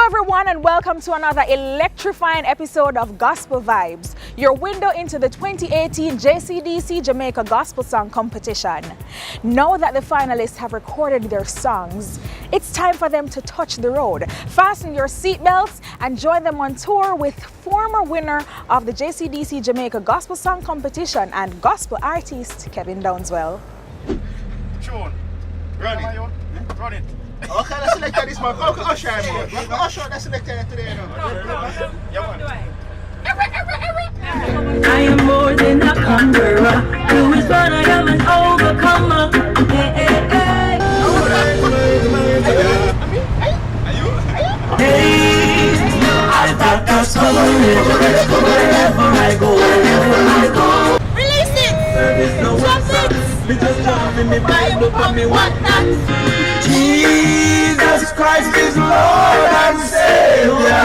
everyone, and welcome to another electrifying episode of Gospel Vibes, your window into the 2018 JCDC Jamaica Gospel Song Competition. Now that the finalists have recorded their songs, it's time for them to touch the road. Fasten your seatbelts and join them on tour with former winner of the JCDC Jamaica Gospel Song Competition and gospel artist Kevin Downswell. Sean, run it. Run it. Okay, let's select this man. Go Usher, man. Usher, let's select it today. I am more than a conqueror. Who is what I am, an overcomer. Hey, hey, hey. Hey, I got God's coverage wherever I go. Release it. There is no one. Me just love me Bible for me what not. Jesus Christ is Lord and Savior.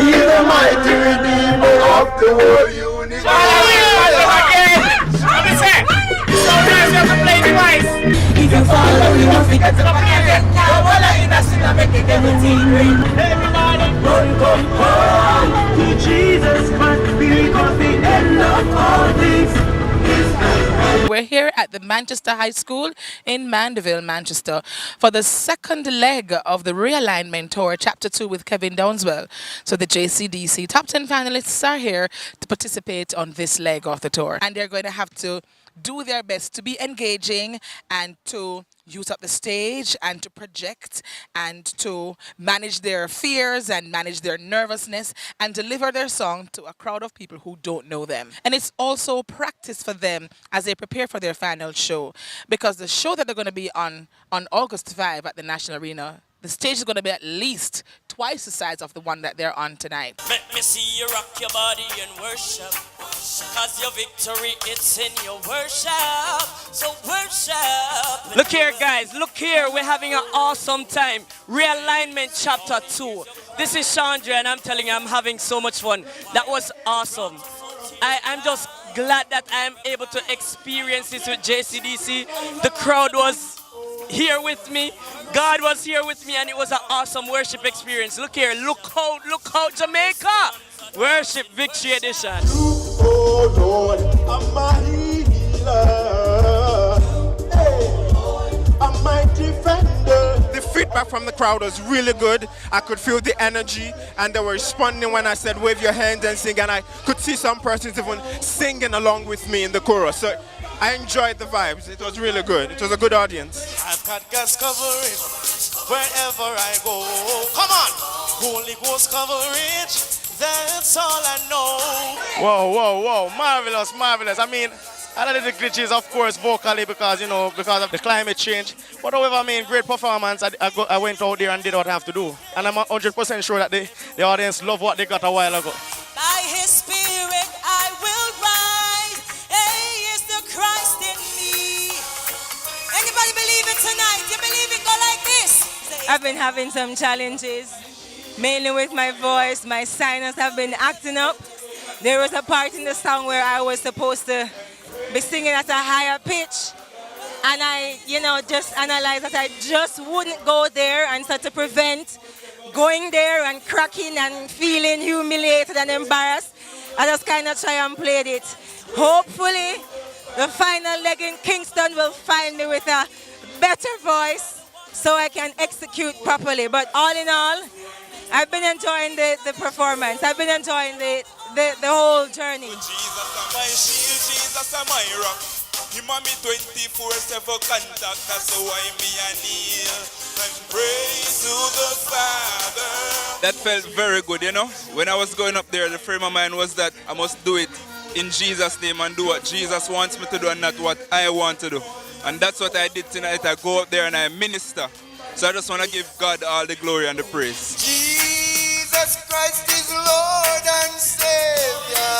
He's the mighty Redeemer of the whole universe. If you follow, you don't forget to forget. Now all I in a sin, I make it everything green. Everybody run, come home to Jesus Christ, because the end of all things. We're here at the Manchester High School in Mandeville, Manchester, for the second leg of the Realignment Tour, Chapter 2 with Kevin Downswell. So the JCDC Top 10 finalists are here to participate on this leg of the tour. And they're going to have to do their best to be engaging and to use up the stage and to project and to manage their fears and manage their nervousness and deliver their song to a crowd of people who don't know them. And it's also practice for them as they prepare for their final show, because the show that they're going to be on August 5 at the National Arena, the stage is going to be at least twice the size of the one that they're on tonight. Let me see you rock your body and worship, cause your victory, it's in your worship. So worship. Look here, guys. Look here. We're having an awesome time. Realignment Chapter 2. This is Chandra, and I'm telling you, I'm having so much fun. That was awesome. I'm just glad that I'm able to experience this with JCDC. The crowd was here with me. God was here with me, and it was an awesome worship experience. Look here, look out, Jamaica! Worship Victory Edition. Oh Lord, I'm my healer. Hey, I'm my defender. The feedback from the crowd was really good. I could feel the energy, and they were responding when I said wave your hands and sing, and I could see some persons even singing along with me in the chorus. So I enjoyed the vibes. It was really good. It was a good audience. I've got God's coverage wherever I go. Come on! Holy Ghost coverage, that's all I know. Whoa. Marvelous. I mean, a lot of the glitches, of course, vocally, because of the climate change. But however, I mean, great performance. I went out there and did what I have to do. And I'm 100% sure that the audience love what they got a while ago. By His Spirit, I will rise. Hey, is the Christ in me. Anybody believe it tonight? You believe it? Go like this. I've been having some challenges, mainly with my voice. My sinus have been acting up. There was a part in the song where I was supposed to be singing at a higher pitch, and I, just analyzed that I just wouldn't go there, and so to prevent going there and cracking and feeling humiliated and embarrassed, I just kind of try and played it. Hopefully, the final leg in Kingston will find me with a better voice so I can execute properly. But all in all, I've been enjoying the performance. I've been enjoying the whole journey. Jesus, my shield, Jesus, my rock. Him and me 24/7 contact, that's why me a kneel and praise to the Father. That felt very good, When I was going up there, the frame of mind was that I must do it in Jesus' name and do what Jesus wants me to do and not what I want to do. And that's what I did tonight. I go up there and I minister. So I just want to give God all the glory and the praise. Jesus Christ is Lord and Savior.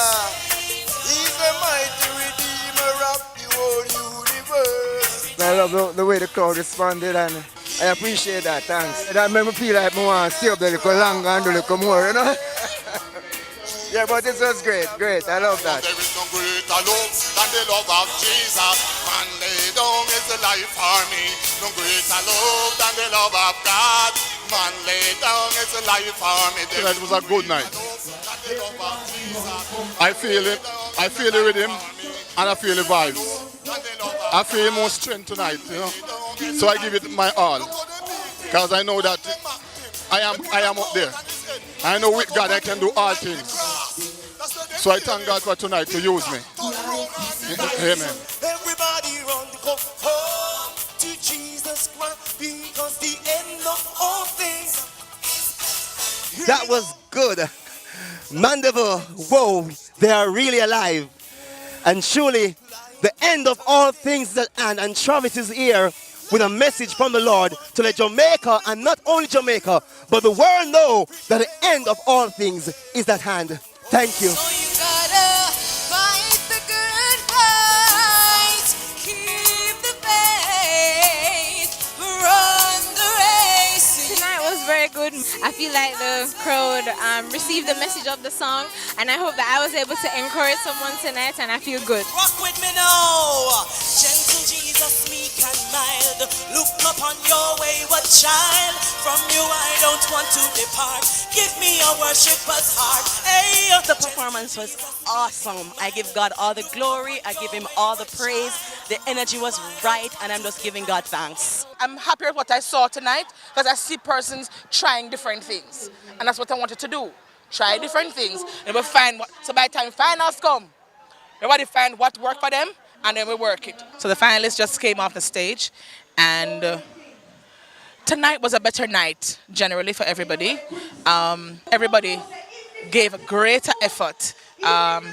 He's the mighty Redeemer of the whole universe. I love the way the crowd responded, and I appreciate that. Thanks. That made me feel like I want to stay up there a little longer and do a little more, Yeah, but this was great. I love that. There is no greater love than the love of Jesus. Man lay down his life for me. No greater love than the love of God. man lay down his life for me. Tonight was a good night. I feel it. I feel the rhythm and I feel the vibes. I feel more strength tonight, you know. So I give it my all. Because I know that I am up there. I know with God I can do all things. So I thank God for tonight to use me. Amen. Everybody run the go home to Jesus Christ because the end of all things. That was good. Mandeville, whoa, they are really alive. And surely the end of all things is at hand. And Travis is here with a message from the Lord to let Jamaica, and not only Jamaica, but the world know that the end of all things is at hand. Thank you. Very good. I feel like the crowd received the message of the song, and I hope that I was able to encourage someone tonight, and I feel good. Rock with me now. Gentle Jesus, meek and mild. Look upon your wayward child. From you I don't want to depart. Give me a worshiper's heart. Hey. The performance was awesome. I give God all the glory. I give him all the praise. The energy was right, and I'm just giving God thanks. I'm happy with what I saw tonight because I see persons trying different things. And that's what I wanted to do. Try different things. And we'll find what, so by the time finals come, everybody find what worked for them and then we work it. So the finalists just came off the stage, and tonight was a better night generally for everybody. Everybody gave a greater effort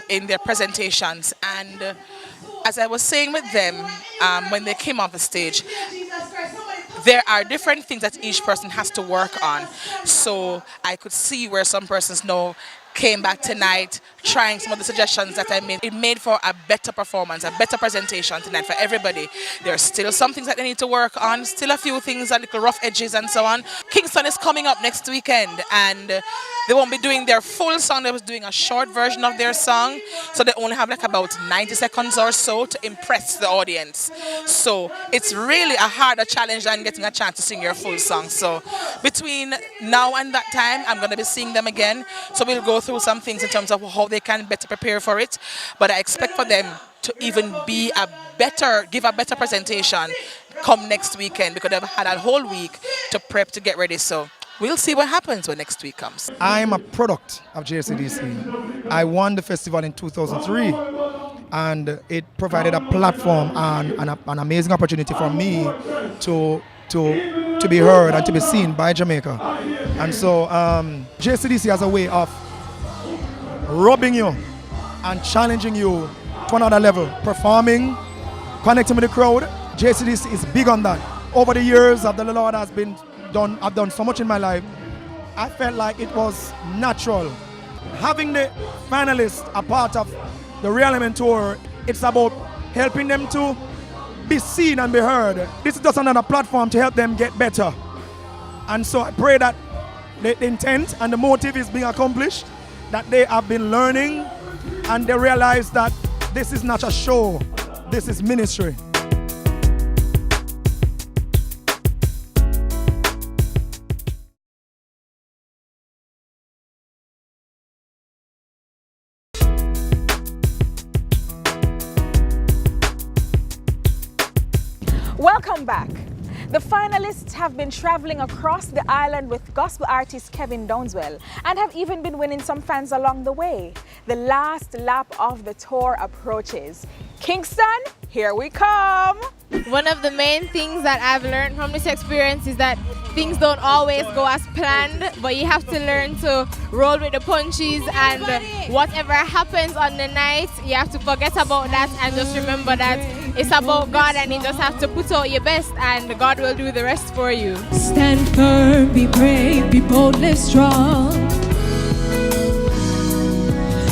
in their presentations, and as I was saying with them when they came off the stage, there are different things that each person has to work on. So I could see where some persons now came back tonight trying some of the suggestions that I made. It made for a better performance, a better presentation tonight for everybody. There are still some things that they need to work on, still a few things, a little rough edges and so on. Kingston is coming up next weekend, and they won't be doing their full song. They was doing a short version of their song, so they only have like about 90 seconds or so to impress the audience. So it's really a harder challenge than getting a chance to sing your full song. So between now and that time, I'm going to be seeing them again. So we'll go through some things in terms of how they can better prepare for it. But I expect for them to even be give a better presentation come next weekend, because they've had a whole week to prep, to get ready. So we'll see what happens when next week comes. I'm a product of JCDC. I won the festival in 2003, and it provided a platform and an amazing opportunity for me to be heard and to be seen by Jamaica. And so JCDC has a way of rubbing you and challenging you to another level. Performing, connecting with the crowd. JCDC is big on that. Over the years that the Lord has been done, I've done so much in my life. I felt like it was natural. Having the finalists a part of the Real Element Tour, it's about helping them to be seen and be heard. This is just another platform to help them get better. And so I pray that the intent and the motive is being accomplished, that they have been learning and they realize that this is not a show, this is ministry. Welcome back. The finalists have been traveling across the island with gospel artist Kevin Downswell and have even been winning some fans along the way. The last lap of the tour approaches. Kingston, here we come! One of the main things that I've learned from this experience is that things don't always go as planned, but you have to learn to roll with the punches, and whatever happens on the night, you have to forget about that and just remember that it's about God, and you just have to put out your best and God will do the rest for you. Stand firm, be brave, be boldly strong.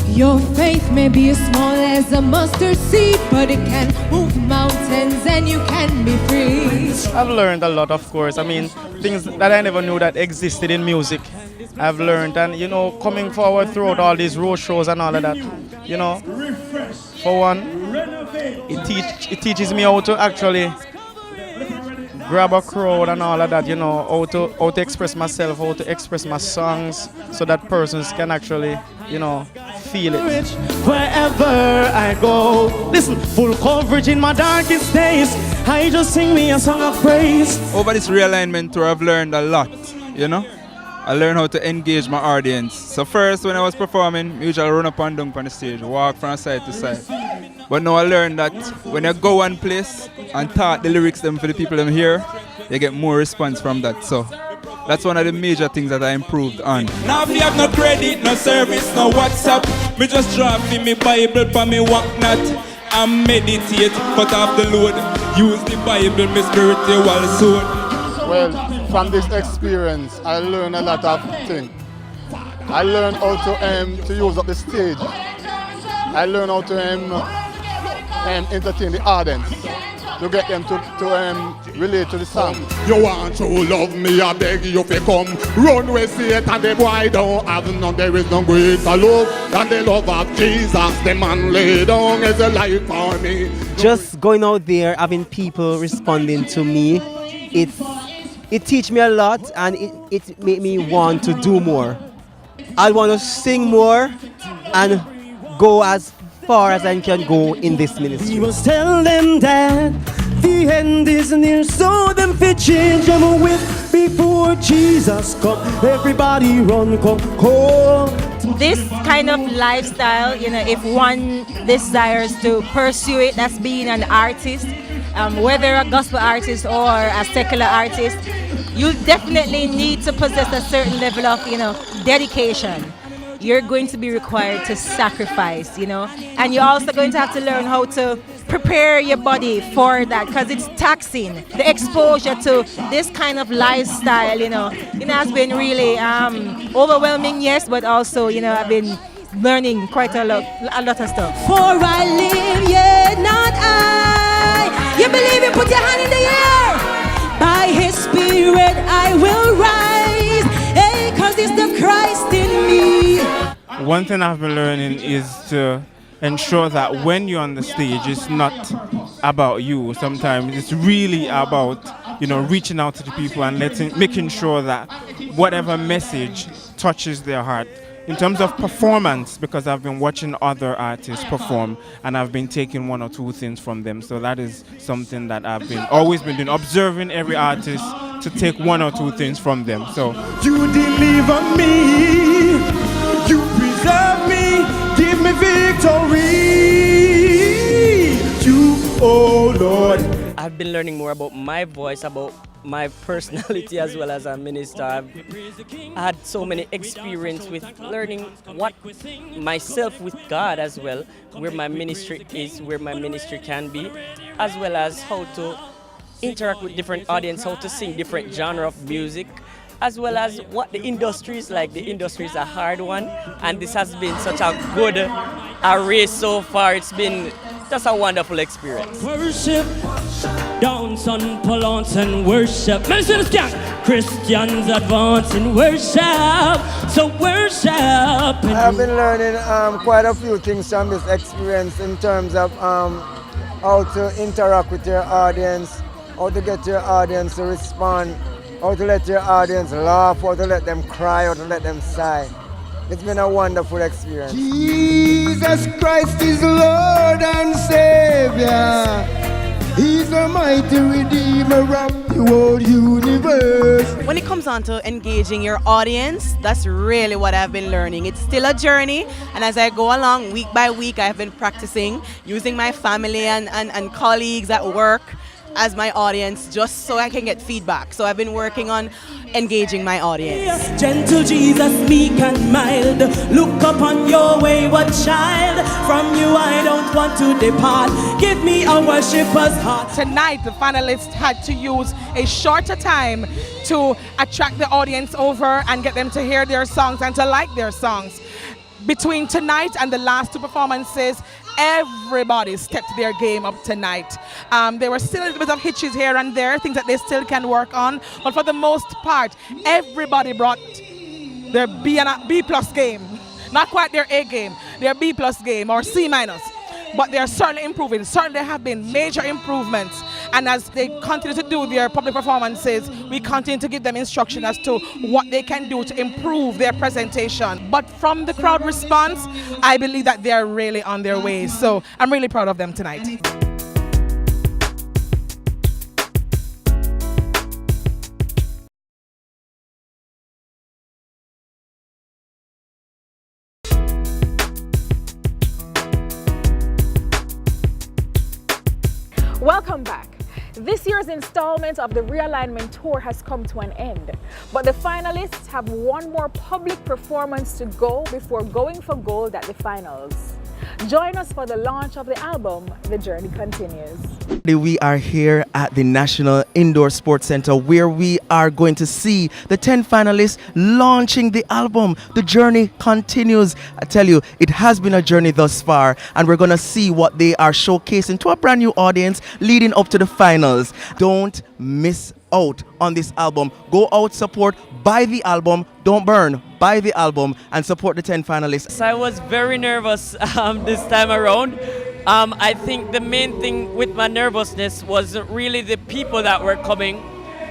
Your faith may be as small as a mustard seed, but it can move mountains and you can be free. I've learned a lot, of course. I mean, things that I never knew that existed in music. I've learned, and you know, coming forward throughout all these road shows and all of that, you know, for one, it teaches me how to actually grab a crowd and all of that, how to express myself, how to express my songs so that persons can actually, feel it. Wherever I go, listen, full coverage in my darkest days. I just sing me a song of praise. Over this realignment tour, I've learned a lot, I learned how to engage my audience. So first, when I was performing, I usually run up and down on the stage, walk from side to side. But now I learned that when you go one place and talk the lyrics them for the people them here, you get more response from that. So that's one of the major things that I improved on. Now if you have no credit, no service, no WhatsApp, me just drop in me Bible for me walk not and meditate, cut off the load, use the Bible, my spiritual sword. Well, from this experience, I learned a lot of things. I learned how to use up the stage. I learned how to entertain the audience, to get them to relate to the song. You want to love me, I beg you to come. Run with Satan, the boy don't have none. There is no greater love than the love of Jesus. The man laid down his life for me. Just going out there, having people responding to me, it teach me a lot, and it made me want to do more. I want to sing more and go as far as I can go in this ministry. We must tell them that the end is near, so them fit change them with before Jesus come. Everybody run, come home. This kind of lifestyle, if one desires to pursue it, that's being an artist, whether a gospel artist or a secular artist, you definitely need to possess a certain level of, dedication. You're going to be required to sacrifice, and you're also going to have to learn how to prepare your body for that, because it's taxing. The exposure to this kind of lifestyle, has been really overwhelming, yes, but also, I've been learning quite a lot of stuff. For I live, yet not I. You believe it? Put your hand in the air. By His Spirit I will rise, hey, 'cause it's the Christ in me. One thing I've been learning is to ensure that when you're on the stage, it's not about you. Sometimes it's really about, reaching out to the people and making sure that whatever message touches their heart. In terms of performance, because I've been watching other artists perform and I've been taking one or two things from them. So that is something that I've always been doing, observing every artist to take one or two things from them. So you deliver me, you preserve me, give me victory. You, oh Lord. I've been learning more about my voice, about my personality as well as a minister. I've had so many experience with learning what myself with God as well, where my ministry is, where my ministry can be, as well as how to interact with different audience, how to sing different genre of music, as well as what the industry is like. The industry is a hard one, and this has been such a good race so far. It's been just a wonderful experience. Worship, dance and palance and worship. Christians advance in worship, so worship. I've been learning quite a few things from this experience in terms of how to interact with your audience, how to get your audience to respond, how to let your audience laugh, how to let them cry, how to let them sigh. It's been a wonderful experience. Jesus Christ is Lord and Savior. He's the mighty Redeemer of the whole universe. When it comes on to engaging your audience, that's really what I've been learning. It's still a journey, and as I go along, week by week, I've been practicing using my family and colleagues at work as my audience, just so I can get feedback. So I've been working on engaging my audience. Gentle Jesus, meek and mild, look upon your wayward child. From you I don't want to depart. Give me a worshiper's heart. Tonight, the finalists had to use a shorter time to attract the audience over and get them to hear their songs and to like their songs. Between tonight and the last two performances, everybody stepped their game up tonight. There were still a little bit of hitches here and there, things that they still can work on, but for the most part, everybody brought their B plus game. Not quite their A game, their B plus game or C minus, but they are certainly improving. Certainly there have been major improvements, And as they continue to do their public performances, we continue to give them instruction as to what they can do to improve their presentation. But from the crowd response, I believe that they are really on their way. So I'm really proud of them tonight. Welcome back. This year's installment of the Realignment Tour has come to an end, but the finalists have one more public performance to go before going for gold at the finals. Join us for the launch of the album, The Journey Continues. We are here at the National Indoor Sports Center where we are going to see the 10 finalists launching the album. The journey continues. I tell you, it has been a journey thus far, and we're going to see what they are showcasing to a brand new audience leading up to the finals. Don't miss out on this album. Go out, support, buy the album, don't burn, buy the album, and support the 10 finalists. So I was very nervous this time around. I think the main thing with my nervousness wasn't really the people that were coming,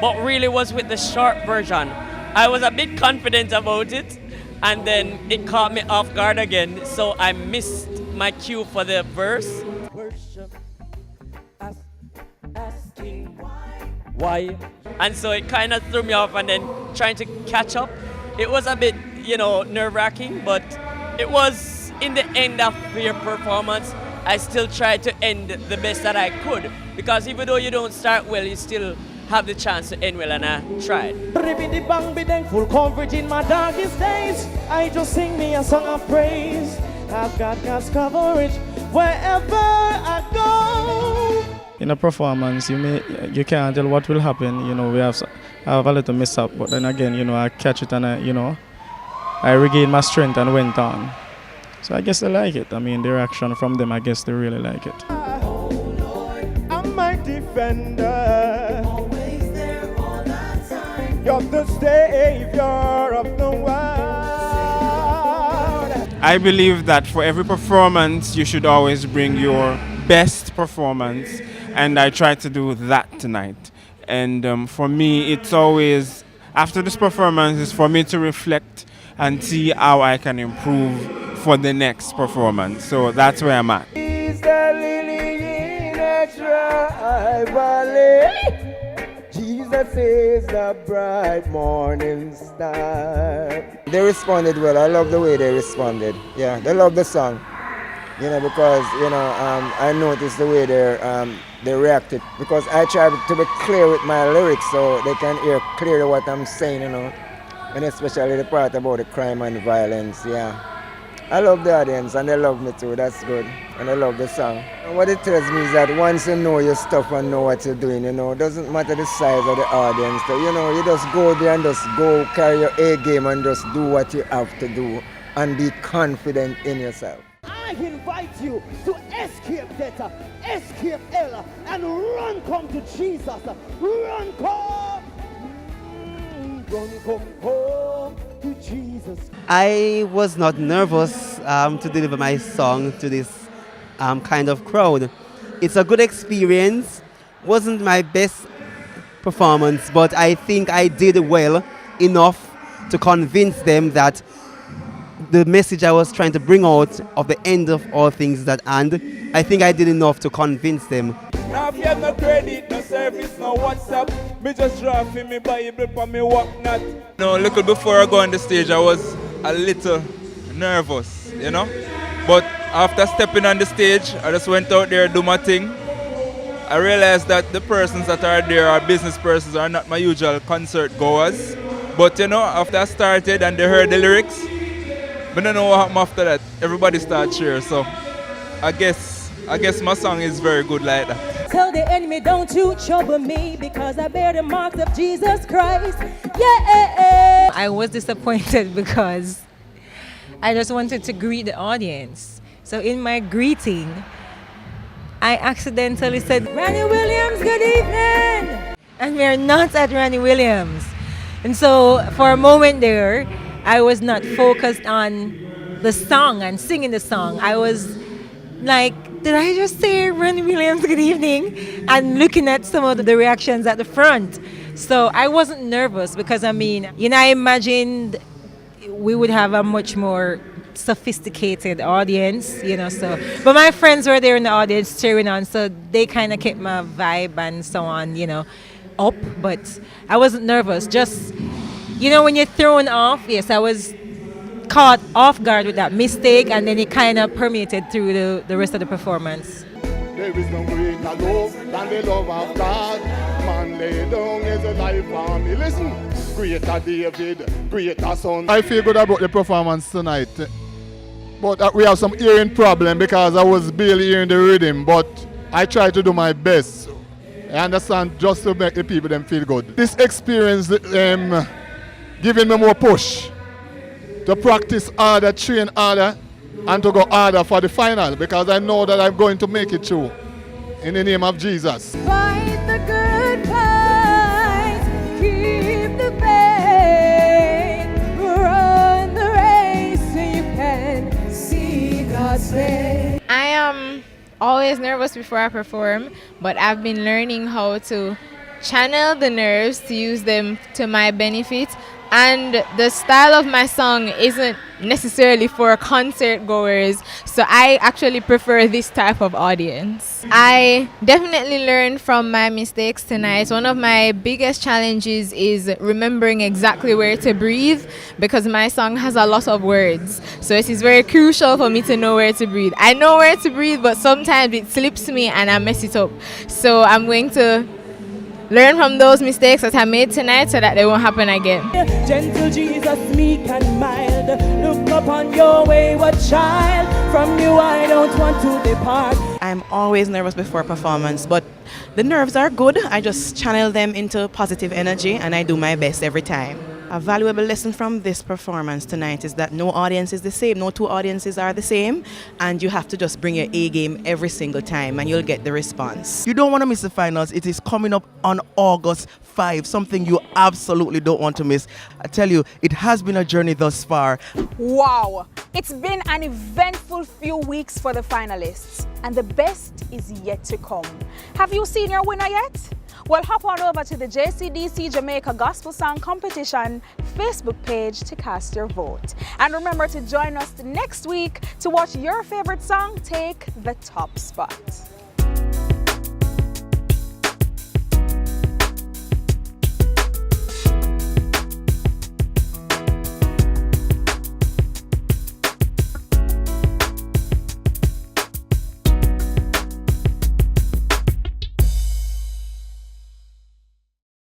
but really was with the short version. I was a bit confident about it, and then it caught me off guard again, so I missed my cue for the verse. Worship, asking why? And so it kind of threw me off, and then trying to catch up. It was a bit, nerve-wracking, but it was in the end of your performance. I still tried to end the best that I could, because even though you don't start well, you still have the chance to end well, and I tried. Full coverage in my darkest days. I just sing me a song of praise. I've got God's coverage wherever I go. In a performance, you can't tell what will happen. We have a little miss up, but then again, I catch it and I regained my strength and went on. So I guess they like it. The reaction from them, I guess they really like it. Oh Lord, I'm my defender. Always there all the time. You're the savior of the world. I believe that for every performance, you should always bring your best performance, and I tried to do that tonight. And for me, it's always, after this performance, it's for me to reflect and see how I can improve for the next performance. So that's where I'm at. Is the lily in a dry valley? Jesus is the bright morning star. They responded well. I love the way they responded. Yeah, they love the song. Because I noticed the way they reacted. Because I try to be clear with my lyrics so they can hear clearly what I'm saying. And especially the part about the crime and violence. Yeah. I love the audience and they love me too, that's good. And I love the song. What it tells me is that once you know your stuff and know what you're doing, it doesn't matter the size of the audience. You just go there and just go carry your A game and just do what you have to do and be confident in yourself. I invite you to escape death, escape hell, and run come to Jesus. Run come home to Jesus. I was not nervous to deliver my song to this kind of crowd. It's a good experience. Wasn't my best performance, but I think I did well enough to convince them that the message I was trying to bring out of the end of all things that end, I think I did enough to convince them. Now if you have no credit, no service, no WhatsApp, me just drafting me Bible for me whatnot. No, little before I go on the stage, I was a little nervous, But after stepping on the stage, I just went out there, do my thing. I realized that the persons that are there are business persons, are not my usual concert goers. But after I started and they heard the lyrics, I don't know what happened after that. Everybody started cheering, so I guess my song is very good like that. Tell the enemy, don't you trouble me, because I bear the marks of Jesus Christ. Yeah. I was disappointed because I just wanted to greet the audience. So in my greeting, I accidentally said, Randy Williams, good evening. And we're not at Randy Williams. And so for a moment there, I was not focused on the song and singing the song. I was did I just say Ron Williams, good evening? And looking at some of the reactions at the front. So I wasn't nervous because, I mean, I imagined we would have a much more sophisticated audience, so. But my friends were there in the audience cheering on, so they kind of kept my vibe and so on, up. But I wasn't nervous. Just, when you're thrown off, yes, I was caught off guard with that mistake, and then it kind of permeated through the rest of the performance. There is no greater love than the love of God. Man lay down his life for me. Listen, greater David, greater son. I feel good about the performance tonight, but we have some hearing problem because I was barely hearing the rhythm, but I try to do my best. I understand, just to make the people them feel good. This experience giving me more push to practice harder, train harder, and to go harder for the final, because I know that I'm going to make it through. In the name of Jesus. Fight the good fight, keep the faith, run the race so you can see God's face. I am always nervous before I perform, but I've been learning how to channel the nerves to use them to my benefit. And the style of my song isn't necessarily for concert goers, so I actually prefer this type of audience. I definitely learned from my mistakes tonight. One of my biggest challenges is remembering exactly where to breathe, because my song has a lot of words, so it is very crucial for me to know where to breathe. I know where to breathe, but sometimes it slips me and I mess it up. So I'm going to learn from those mistakes that I made tonight so that they won't happen again. Gentle Jesus, meek and mild, look upon your wayward child. From you I don't want to depart. I'm always nervous before performance, but the nerves are good. I just channel them into positive energy and I do my best every time. A valuable lesson from this performance tonight is that no audience is the same, no two audiences are the same, and you have to just bring your A game every single time and you'll get the response. You don't want to miss the finals. It is coming up on August 5, something you absolutely don't want to miss. I tell you, it has been a journey thus far. Wow, it's been an eventful few weeks for the finalists, and the best is yet to come. Have you seen your winner yet? Well, hop on over to the JCDC Jamaica Gospel Song Competition Facebook page to cast your vote. And remember to join us next week to watch your favorite song take the top spot.